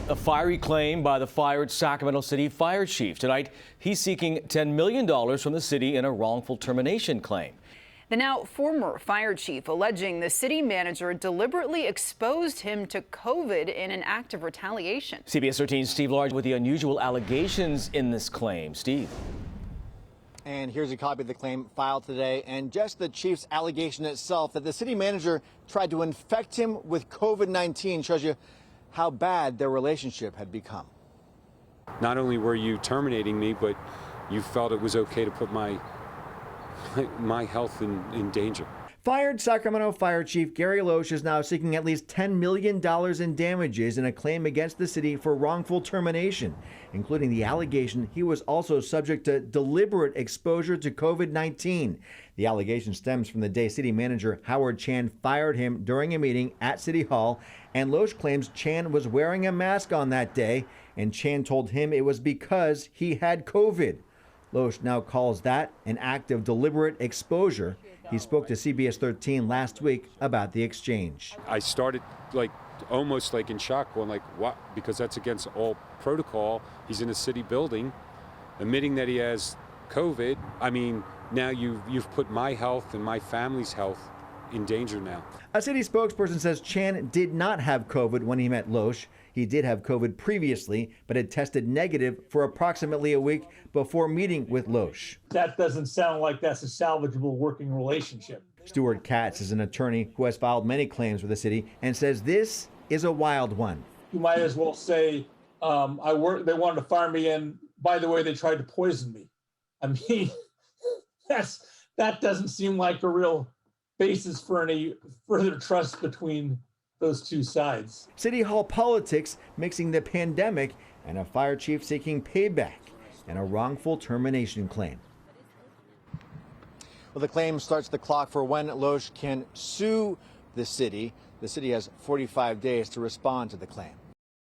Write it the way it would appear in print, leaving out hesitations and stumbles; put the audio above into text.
A fiery claim by the fired Sacramento City fire chief. Tonight, he's seeking $10 million from the city in a wrongful termination claim. The now former fire chief alleging the city manager deliberately exposed him to COVID in an act of retaliation. CBS 13's Steve Large with the unusual allegations in this claim. Steve. And here's a copy of the claim filed today, and just the chief's allegation itself that the city manager tried to infect him with COVID-19 shows you how bad their relationship had become. Not only were you terminating me, but you felt it was okay to put my health in danger. Fired Sacramento Fire Chief Gary Loesch is now seeking at least $10 million in damages in a claim against the city for wrongful termination, including the allegation he was also subject to deliberate exposure to COVID-19. The allegation stems from the day city manager Howard Chan fired him during a meeting at City Hall, and Loesch claims Chan was wearing a mask on that day, and Chan told him it was because he had COVID. Loesch now calls that an act of deliberate exposure. He spoke to CBS 13 last week about the exchange. I started almost in shock, going what? Because that's against all protocol. He's in a city building, admitting that he has COVID. I mean, now you've put my health and my family's health in danger now. A city spokesperson says Chan did not have COVID when he met Loesch. He did have COVID previously, but had tested negative for approximately a week before meeting with Loesch. That doesn't sound like that's a salvageable working relationship. Stuart Katz is an attorney who has filed many claims for the city and says this is a wild one. You might as well say, they wanted to fire me, and by the way, they tried to poison me. I mean, that doesn't seem like a real basis for any further trust between those two sides. City Hall politics mixing the pandemic and a fire chief seeking payback and a wrongful termination claim. Well, the claim starts the clock for when Loesch can sue the city. The city has 45 days to respond to the claim.